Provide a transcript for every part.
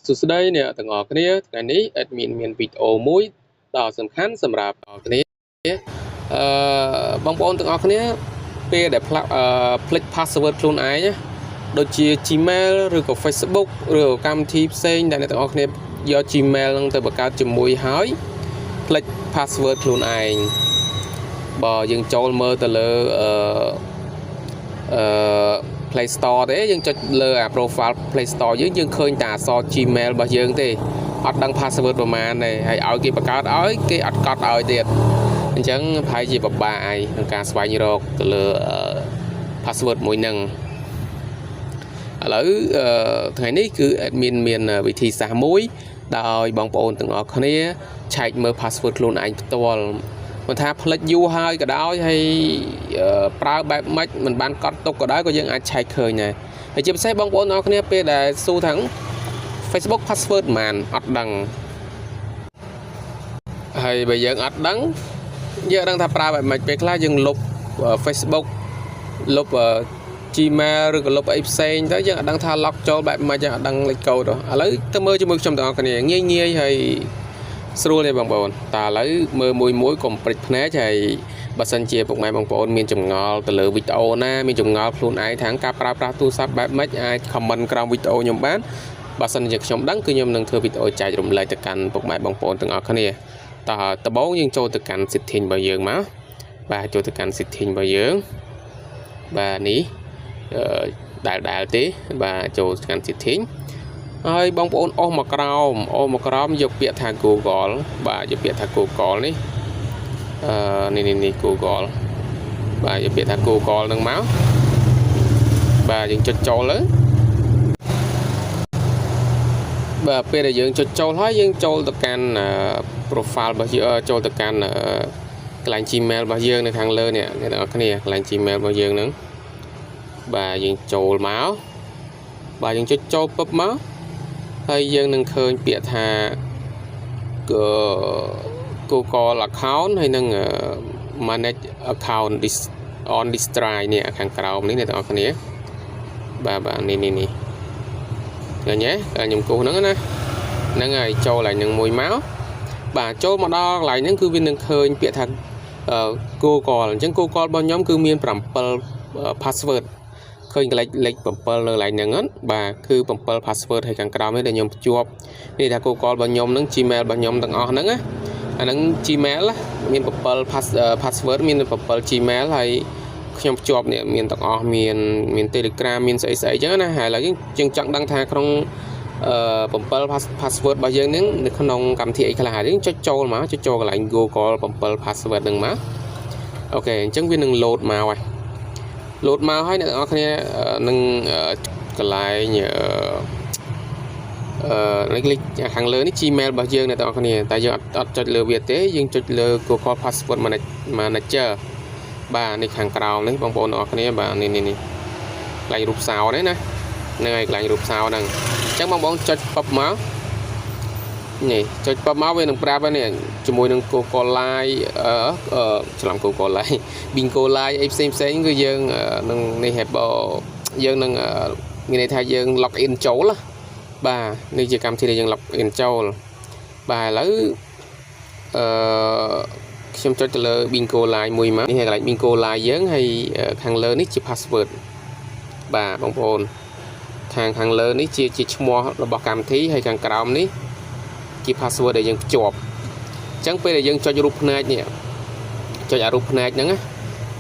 សួស្តីអ្នកទាំងអស់គ្នាថ្ងៃនេះ admin មានវីដេអូមួយដ៏សំខាន់សម្រាប់អ្នកគ្នាអឺបងប្អូនទាំងអស់គ្នាពេលដែលភ្លេច password ខ្លួនឯងដូចជា Gmail ឬក៏ Facebook ឬក៏កម្មវិធីផ្សេងដែលអ្នកទាំងអស់គ្នាយក Gmail នឹងទៅបង្កើតជាមួយហើយភ្លេច password ខ្លួនឯងបើយើងចូលមើលទៅលើPlay Store ទេយើងចុចលើអា profile Play Store យើងឃើញតែអក្សរ Gmail របស់យើងទេអត់ដឹង password ប្រហែលទេហើយឲ្យគេបង្កើតឲ្យគេអត់កត់ឲ្យទៀតអញ្ចឹងប្រហែលជាពិបាកហើយក្នុងការស្វែងរកទៅលើ password មួយហ្នឹងឥឡូវថ្ងៃនេះគឺ admin មានវិធីសាស្ត្រមួយដោយបងប្អូនទាំងអស់គ្នាឆែកមើល password ខ្លួនឯងផ្ទាល់មិនថាផ្លិចយូរហើយក៏ដោយហើយប្រើបែបម៉េចមិនបានកត់ទុកក៏ដោយក៏យើងអាចឆែកឃើញដែរហើយជាពិសេសបងប្អូនទាំងអស់គ្នាពេលដែលស៊ូថាង Facebook password មិនអត់ដឹងហើយបើយើងអត់ដឹងយើងដឹងថាប្រើបែបម៉េចពេលខ្លះយើងលុប Facebook លុប Gmail ឬក៏លុបអីផ្សេងទៅយើងអត់ដឹងថា lock ចូលបែបម៉េចអត់ដឹងលេខកូដឥឡូវទៅមើលជាមួយខ្ញុំទាំងអស់គ្នាងាយហើយស្រួលទេបងប្អូនតើឥឡូវមើលមួយកុំព្រិចភ្នែកហើយបើសិនជាពុកម៉ែបងប្អូនមានចម្ងល់ទៅលើវីដេអូណាមានចម្ងល់ខ្លួនឯងខាងការប្រើប្រាស់ទូរស័ព្ទបែបម៉េចអាច comment ក្រោមវីដេអូខ្ញុំបានបើសិនជាខ្ញុំដឹងគឺខ្ញុំនឹងធ្វើវីដេអូចែករំលែកទៅកាន់ពុកម៉ែបងប្អូនទាំងអស់គ្នាតើដំបូងយើងចូលទៅកាន់ setting របស់យើងមកបាទចូលទៅកាន់ setting របស់យើងបាទនេះដែលទេបាទចូលកាន់ setting ហើយបងប្អូនអស់មកក្រោមយកពាក្យថា Google បាទយកពាក្យថា Google នេះនេះ Google បាទយកពាក្យថា Google នឹងមកបាទយើងចុចចូលលើបាទពេលដែលយើងចុចចូលហើយយើងចូលទៅកាន់ profile របស់យើងចូលទៅកាន់កន្លែង Gmail របស់យើងនៅខាងលើនេះអ្នកនរគ្នាកន្លែង Gmail របស់យើងហ្នឹងបាទយើងចូលមកបាទយើងចុចចូលពឹបមកហើយយើងនឹងឃើញពាក្យថា Google account ហើយនឹង manage account on this drive នេះខាងក្រោមនេះអ្នកទាំងអស់គ្នាបាទនេះឃើញទេខ្ញុំគូសហ្នឹងណាហ្នឹងហើយចូលឡើងនឹងមួយមកបាទចូលមកដល់កន្លែងហ្នឹងគឺវានឹងឃើញពាក្យថា Google អញ្ចឹង Google របស់ខ្ញុំគឺមាន7 password ឃើញលេខ7នៅកន្លែងហ្នឹងបាទគឺ7 password ហើយខាងក្រោមនេះដែលខ្ញុំភ្ជាប់នេះថា Google របស់ខ្ញុំហ្នឹង Gmail របស់ខ្ញុំទាំងអស់ហ្នឹងណាអាហ្នឹង Gmail មាន7 password មាន7 Gmail ហើយខ្ញុំភ្ជាប់នេះមានទាំងអស់មាន Telegram មានស្អីអញ្ចឹងណាហើយឥឡូវយើងចង់ដឹងថាក្នុង7 password របស់យើងហ្នឹងនៅក្នុងកម្មវិធីអីខ្លះហើយយើងចុចចូលមកចុចចូលកន្លែង Google 7 password ហ្នឹងមកអូខេអញ្ចឹងវានឹង load មកហើយload មកហើយអ្នកទាំងអស់គ្នានឹងកន្លែងលេខខាងលើនេះ Gmail របស់យើងអ្នកទាំងអស់គ្នាតែយើងអត់ចុចលើវាទេយើងចុចលើ Google Password Manager បាទនេះខាងក្រោមនេះបងប្អូនទាំងអស់គ្នាបាទនេះកន្លែងរូបសោនេះណាហ្នឹងហើយកន្លែងរូបសោហ្នឹងអញ្ចឹងបងប្អូនចុចពឹបមកនេះចុចពឹបមកវានឹងប្រាប់នេះជាមួយនឹង Google Live ច្រឡំ Google Live Bingo Live អីផ្សេងគឺយើងនឹងនេះយើងនឹងមានន័យថាយើង log in ចូលបាទនេះជាកម្មវិធីដែលយើង log in ចូលបាទឥឡូវខ្ញុំចុចទៅលើ Bingo Live មួយមកនេះកន្លែង Bingo Live យើងហើយខាងលើនេះជា password បាទបងប្អូនខាងលើនេះជាឈ្មោះរបស់កម្មវិធីហើយខាងក្រោមនេះជា password ដែលយើងភ្ជាប់អញ្ចឹងពេលដែលយើងចុចរូបភ្នែកនេះចុចអារូបភ្នែកហ្នឹងណា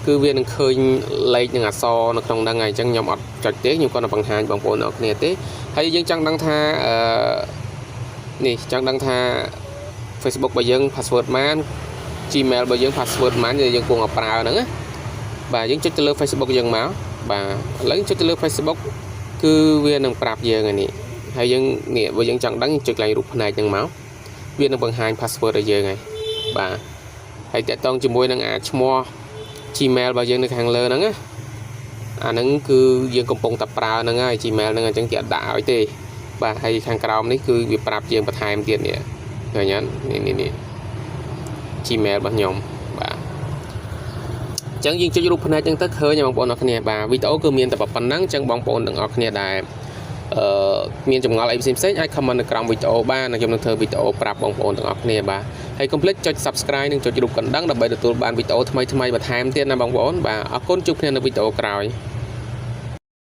គឺវានឹងឃើញលេខនិងអក្សរនៅក្នុងហ្នឹងហើយអញ្ចឹងខ្ញុំអត់ចុចទេខ្ញុំគាត់ទៅបង្ហាញបងប្អូនអរគ្នាទេហើយយើងចង់ដឹងថានេះចង់ដឹងថា Facebook របស់យើង password ប៉ុន្មាន Gmail របស់យើង password ប៉ុន្មានដែលយើងគង់ឲ្យប្រើហ្នឹងណាបាទយើងចុចទៅលើ Facebook យើងមកបាទឥឡូវចុចទៅលើ Facebook គឺវានឹងប្រាប់យើងនេះហើយយើងនេះបើយើងចង់ដឹងចុចកន្លែងរូបភ្នែកហ្នឹងមកវានឹងបង្ហាញ password ឲ្យយើងហើយបាទហើយតកតងជាមួយនឹងឈ្មោះ Gmail របស់យើងនៅខាងលើហ្នឹងណាអាហ្នឹងគឺយើងកំពុងតែប្រើហ្នឹងហើយ Gmail ហ្នឹងអញ្ចឹងគេអត់ដាក់ឲ្យទេបាទហើយខាងក្រោមនេះគឺវាប្រាប់យើងបន្ថែមទៀតនេះឃើញអត់នេះ Gmail របស់ខ្ញុំបាទអញ្ចឹងយើងចុចរូបភ្នែកហ្នឹងទៅឃើញបងប្អូនអរគ្នាបាទវីដេអូគឺមានតែប៉ុណ្្នឹងអញ្ចឹងបងប្អូនទាំងអស់គ្នាដែល មានចម្ងល់អីផ្សេងៗអាច comment នៅក្រោមវីដេអូបានខ្ញុំនឹងធ្វើវីដេអូប្រាប់បងប្អូនទាំងអស់គ្នាបាទហើយកុំភ្លេចចុច Subscribe និងចុចរូបកណ្ដឹងដើម្បីទទួលបានវីដេអូថ្មីៗបន្ថែមទៀតណាបងប្អូនបាទអរគុណជួបគ្នានៅវីដេអូក្រោយ